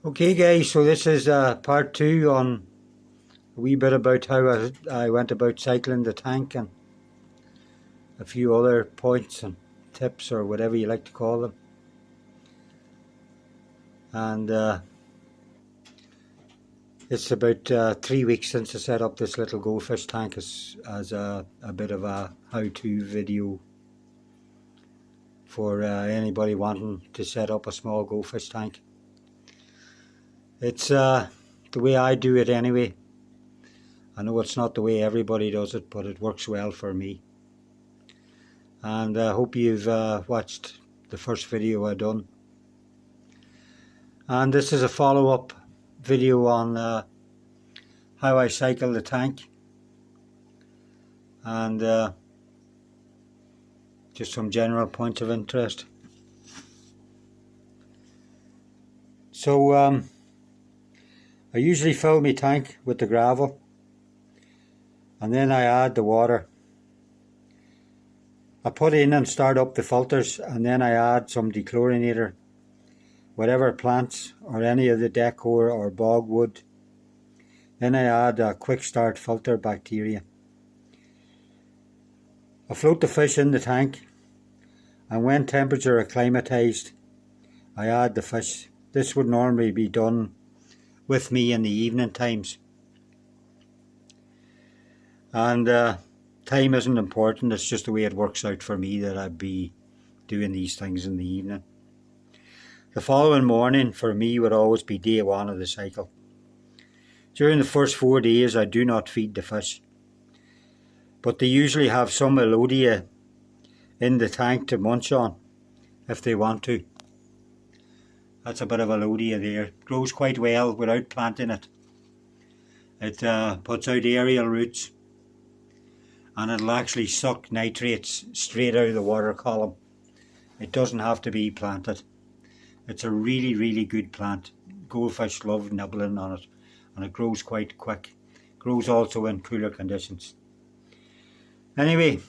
Okay guys, so this is part 2 on a wee bit about how I went about cycling the tank and a few other points and tips or whatever you like to call them. And it's about 3 weeks since I set up this little goldfish tank as a bit of a how-to video for anybody wanting to set up a small goldfish tank. It's the way I do it anyway. I know it's not the way everybody does it, but it works well for me. And I hope you've watched the first video I done. And this is a follow-up video on how I cycle the tank. And just some general points of interest. So I usually fill my tank with the gravel, and then I add the water. I put in and start up the filters, and then I add some dechlorinator, whatever plants or any of the decor or bogwood. Then I add a quick start filter bacteria. I float the fish in the tank, and when temperature acclimatized, I add the fish. This would normally be done with me in the evening times. And time isn't important, it's just the way it works out for me that I'd be doing these things in the evening. The following morning for me would always be day 1 of the cycle. During the first 4 days I do not feed the fish, but they usually have some Elodia in the tank to munch on if they want to. That's a bit of Elodia there. It grows quite well without planting it. It puts out aerial roots, and it'll actually suck nitrates straight out of the water column. It doesn't have to be planted. It's a really good plant. Goldfish love nibbling on it, and it grows quite quick. It grows also in cooler conditions. Anyway,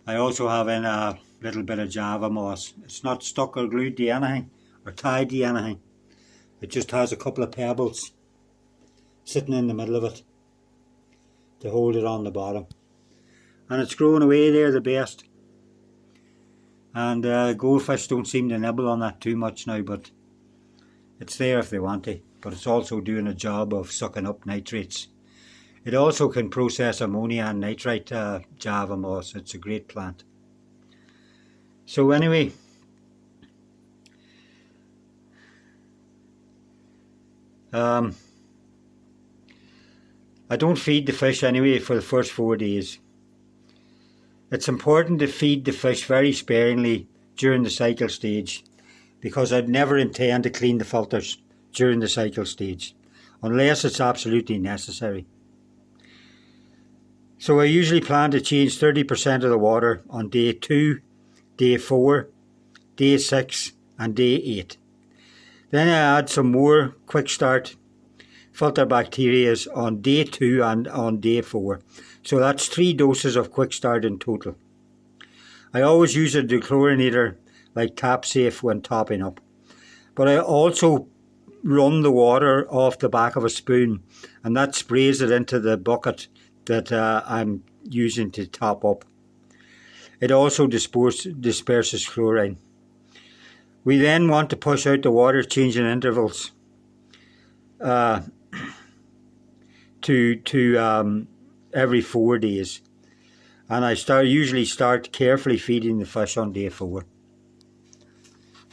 I also have in a little bit of Java moss. It's not stuck or glued to anything or tied to anything. It just has a couple of pebbles sitting in the middle of it to hold it on the bottom. And it's growing away there the best. And goldfish don't seem to nibble on that too much now, but it's there if they want to. But it's also doing a job of sucking up nitrates. It also can process ammonia and nitrite, Java moss. It's a great plant. So anyway, I don't feed the fish anyway for the first 4 days. It's important to feed the fish very sparingly during the cycle stage, because I'd never intend to clean the filters during the cycle stage unless it's absolutely necessary. So I usually plan to change 30% of the water on day 2, day 4, day 6 and day 8. Then I add some more quick start filter bacteria on day 2 and on day 4. So that's 3 doses of quick start in total. I always use a dechlorinator like Tap Safe when topping up. But I also run the water off the back of a spoon, and that sprays it into the bucket that I'm using to top up. It also disperses chlorine. We then want to push out the water changing intervals to every 4 days, and I usually start carefully feeding the fish on day 4.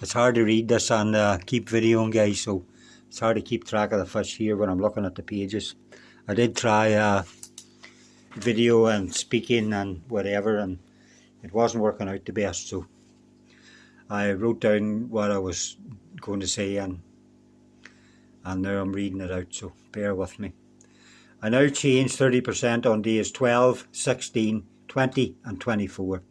It's hard to read this and keep videoing, guys, so it's hard to keep track of the fish here when I'm looking at the pages. I did try video and speaking and whatever, and it wasn't working out the best, so I wrote down what I was going to say, and now I'm reading it out, so bear with me. I now change 30% on days 12, 16, 20 and 24.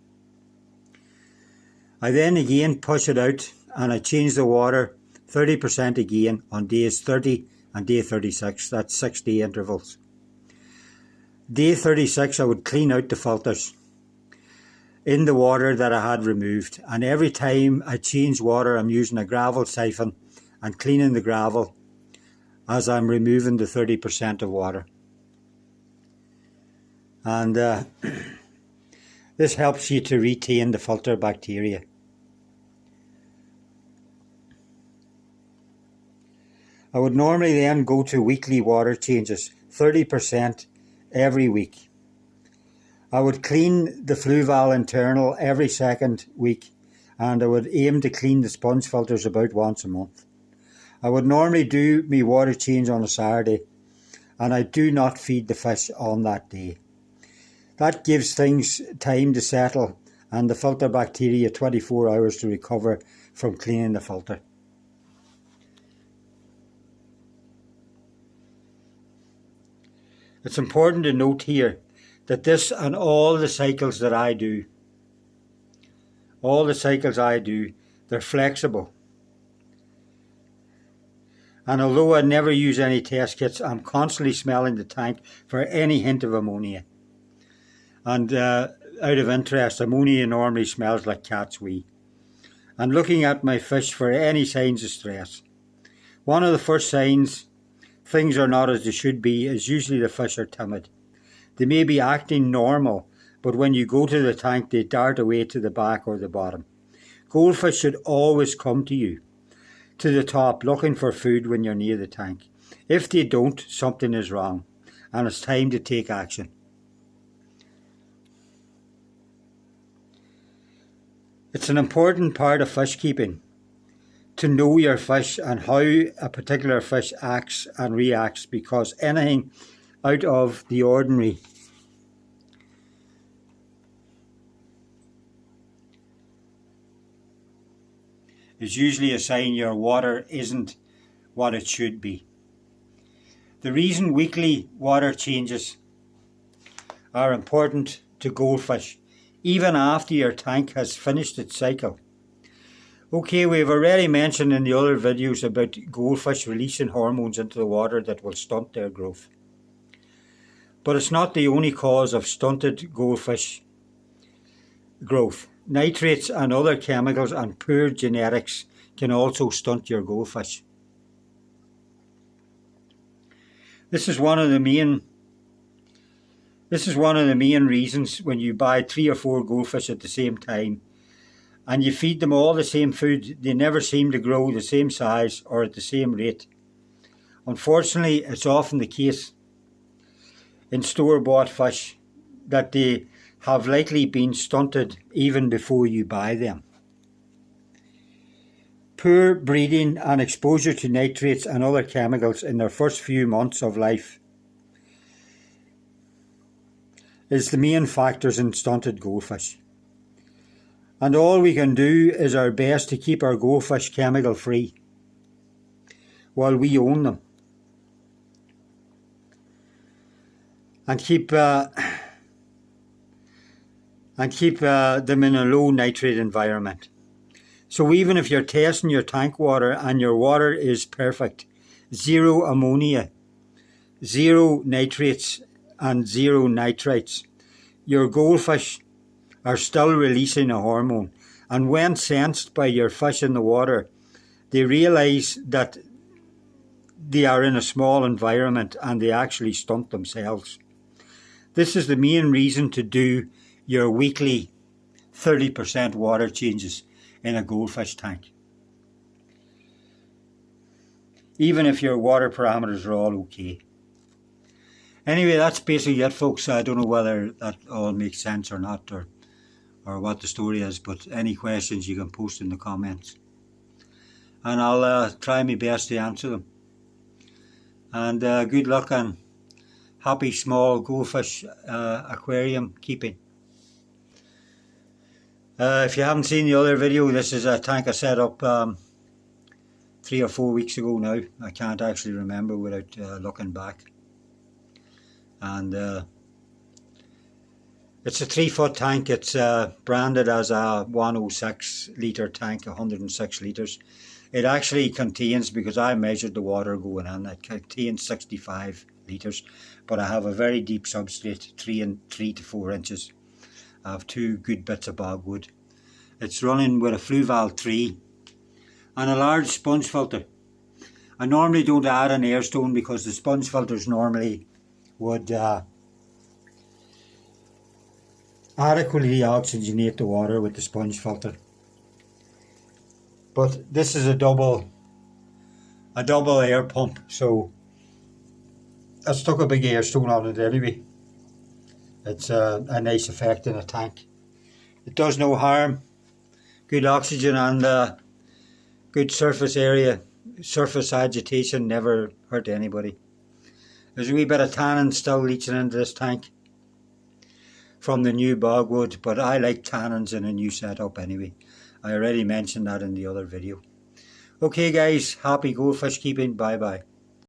I then again push it out, and I change the water 30% again on days 30 and day 36. That's 6 day intervals. Day 36 I would clean out the filters in the water that I had removed, and every time I change water I'm using a gravel siphon and cleaning the gravel as I'm removing the 30% of water. And this helps you to retain the filter bacteria. I would normally then go to weekly water changes, 30% every week. I would clean the fluval internal every second week, and I would aim to clean the sponge filters about once a month. I would normally do my water change on a Saturday, and I do not feed the fish on that day. That gives things time to settle and the filter bacteria 24 hours to recover from cleaning the filter. It's important to note here that this and all the cycles that I do, they're flexible. And although I never use any test kits, I'm constantly smelling the tank for any hint of ammonia. And out of interest, ammonia normally smells like cat's wee. And looking at my fish for any signs of stress. One of the first signs things are not as they should be is usually the fish are timid. They may be acting normal, but when you go to the tank, they dart away to the back or the bottom. Goldfish should always come to you, to the top, looking for food when you're near the tank. If they don't, something is wrong, and it's time to take action. It's an important part of fish keeping to know your fish and how a particular fish acts and reacts, because anything out of the ordinary is usually a sign your water isn't what it should be. The reason weekly water changes are important to goldfish, even after your tank has finished its cycle. Okay, we've already mentioned in the other videos about goldfish releasing hormones into the water that will stunt their growth. But it's not the only cause of stunted goldfish growth. Nitrates and other chemicals and poor genetics can also stunt your goldfish. This is one of the main reasons when you buy 3 or 4 goldfish at the same time and you feed them all the same food, they never seem to grow the same size or at the same rate. Unfortunately, it's often the case in store-bought fish that they have likely been stunted even before you buy them. Poor breeding and exposure to nitrates and other chemicals in their first few months of life is the main factors in stunted goldfish. And all we can do is our best to keep our goldfish chemical free while we own them. And keep them in a low nitrate environment. So even if you're testing your tank water and your water is perfect, 0 ammonia, 0 nitrates and 0 nitrites, your goldfish are still releasing a hormone. And when sensed by your fish in the water, they realise that they are in a small environment and they actually stunt themselves. This is the main reason to do your weekly 30% water changes in a goldfish tank. Even if your water parameters are all okay. Anyway, that's basically it, folks. I don't know whether that all makes sense or not, or what the story is, but any questions you can post in the comments. And I'll try my best to answer them. And good luck and happy small goldfish aquarium keeping. If you haven't seen the other video, this is a tank I set up 3 or 4 weeks ago now. I can't actually remember without looking back. And it's a 3-foot tank. It's branded as a 106 litre tank, 106 litres. It actually contains, because I measured the water going in, it contains 65 litres. But I have a very deep substrate, 3 to 4 inches. I have 2 good bits of bogwood. It's running with a fluval 3 and a large sponge filter. I normally don't add an air stone because the sponge filters normally would adequately oxygenate the water with the sponge filter. But this is a double air pump, so I stuck a big air stone on it anyway. It's a nice effect in a tank. It does no harm. Good oxygen and good surface area. Surface agitation never hurt anybody. There's a wee bit of tannin still leaching into this tank from the new bogwood, but I like tannins in a new setup anyway. I already mentioned that in the other video. Okay guys, happy goldfish keeping. Bye bye.